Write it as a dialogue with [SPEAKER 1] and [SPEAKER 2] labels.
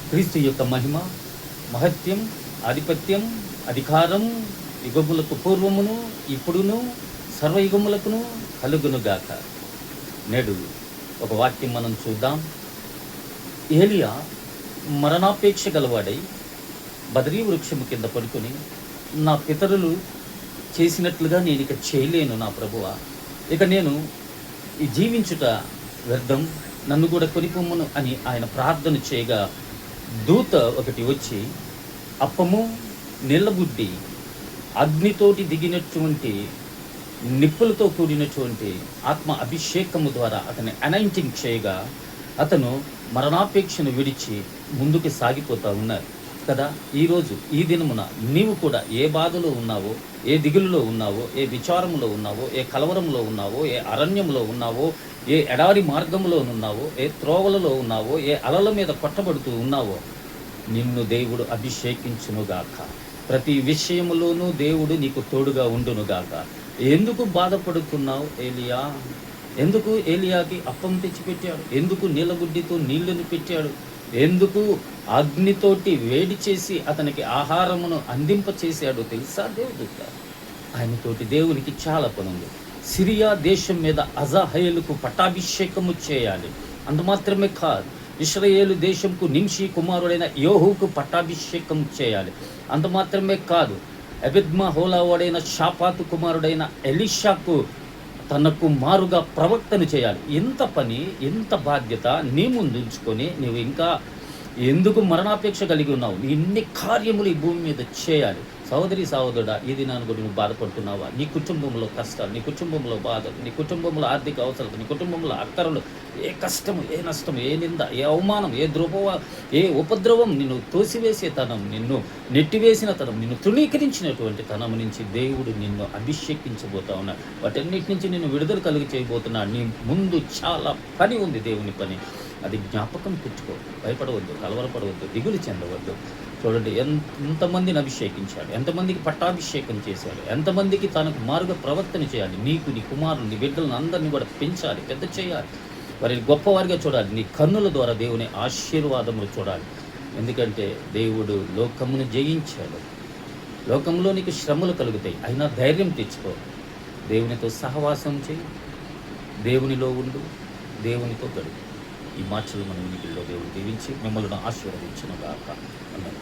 [SPEAKER 1] క్రీస్తు యొక్క మహిమ, మహత్యం, ఆధిపత్యం, అధికారం యుగములకు పూర్వమును ఇప్పుడును సర్వయుగములకును కలుగునుగాక. నేడు ఒక వాక్యం మనం చూద్దాం. ఏలియా మరణాపేక్ష గలవాడై బదరీ వృక్షము కింద పడుకొని, నా పితరులు చేసినట్లుగా నేను ఇక చేయలేను నా ప్రభువా, ఇక నేను ఈ జీవించుట వ్యర్థం, నన్ను కూడా కొనిపొమ్మను అని ఆయన ప్రార్థన చేయగా దూత ఒకటి వచ్చి అప్పము, నీళ్ళబుడ్డి, అగ్నితోటి దిగినటువంటి నిప్పులతో కూడినటువంటి ఆత్మ అభిషేకము ద్వారా అతన్ని అనాయింటింగ్ చేయగా అతను మరణాపేక్షను విడిచి ముందుకు సాగిపోతూ ఉన్నారు కదా. ఈరోజు ఈ దినమున నీవు కూడా ఏ బాధలో ఉన్నావో, ఏ దిగులులో ఉన్నావో, ఏ విచారంలో ఉన్నావో, ఏ కలవరంలో ఉన్నావో, ఏ అరణ్యంలో ఉన్నావో, ఏ ఎడారి మార్గంలో ఉన్నావో, ఏ త్రోవలలో ఉన్నావో, ఏ అలల మీద కొట్టబడుతూ ఉన్నావో, నిన్ను దేవుడు అభిషేకించునుగాక. ప్రతి విషయములోనూ దేవుడు నీకు తోడుగా ఉండునుగాక. ఎందుకు బాధపడుతున్నావు ఏలియా? ఎందుకు ఏలియాకి అప్పం తెచ్చిపెట్టాడు? ఎందుకు నీళ్ళగుడ్డితో నీళ్లను పెట్టాడు? ఎందుకు అగ్నితోటి వేడి చేసి అతనికి ఆహారమును అందింపచేశాడో తెలుసా? దేవుడు ఆయనతోటి దేవునికి చాలా పని ఉంది. సిరియా దేశం మీద అజాహేలుకు పట్టాభిషేకము చేయాలి. అంత మాత్రమే కాదు, ఇశ్రాయేలు దేశంకు నింషి కుమారుడైన యోహుకు పట్టాభిషేకం చేయాలి. అంత మాత్రమే కాదు, ఎబెద్మా హోలావాడైన షాపాతు కుమారుడైన ఎలీషాకు తనకు మారుగా ప్రవక్తను చేయాలి. ఎంత పని, ఎంత బాధ్యత నీ ముందు ఉంచుకొని నీవు ఇంకా ఎందుకు మరణాపేక్ష కలిగి ఉన్నావు? ఇన్ని కార్యములు ఈ భూమి మీద చేయాలి. సహోదరి సహోదరుడా, ఈ దినాన్ని కూడా నువ్వు బాధపడుతున్నావా? నీ కుటుంబంలో కష్టాలు, నీ కుటుంబంలో బాధలు, నీ కుటుంబంలో ఆర్థిక అవసరాలు, నీ కుటుంబంలో అక్కరలు, ఏ కష్టము, ఏ నష్టము, ఏ నింద, ఏ అవమానం, ఏ ఉపద్రవం, నిన్ను తోసివేసే తనం, నిన్ను నెట్టివేసిన తనం, నిన్ను తృణీకరించినటువంటి తనం నుంచి దేవుడు నిన్ను అభిషేకించబోతా ఉన్నాడు. వాటన్నిటి నుంచి నిన్ను విడుదల కలిగి చేయబోతున్నాడు. నీ ముందు చాలా పని ఉంది, దేవుని పని. అది జ్ఞాపకం తెచ్చుకో. భయపడవద్దు, కలవరపడవద్దు, దిగులు చెందవద్దు. చూడండి, ఎంతమందిని అభిషేకించాడు, ఎంతమందికి పట్టాభిషేకం చేశాడు, ఎంతమందికి తనకు మారుగా ప్రవర్తన చేయాలి. నీకు, నీ కుమారులు, నీ బిడ్డలను అందరినీ కూడా పెంచాలి, పెద్ద చేయాలి, వారిని గొప్పవారిగా చూడాలి. నీ కన్నుల ద్వారా దేవుని ఆశీర్వాదములు చూడాలి. ఎందుకంటే దేవుడు లోకమును జయించాడు. లోకంలో నీకు శ్రమలు కలుగుతాయి, అయినా ధైర్యం తెచ్చుకో. దేవునితో సహవాసం చేయి, దేవునిలో ఉండు, దేవునితో గడుపు. ఈ మాటలు మన ఇంటిలో దేవుడు దీవించి మిమ్మల్ని ఆశీర్వదించును గాక. అన్నాడు.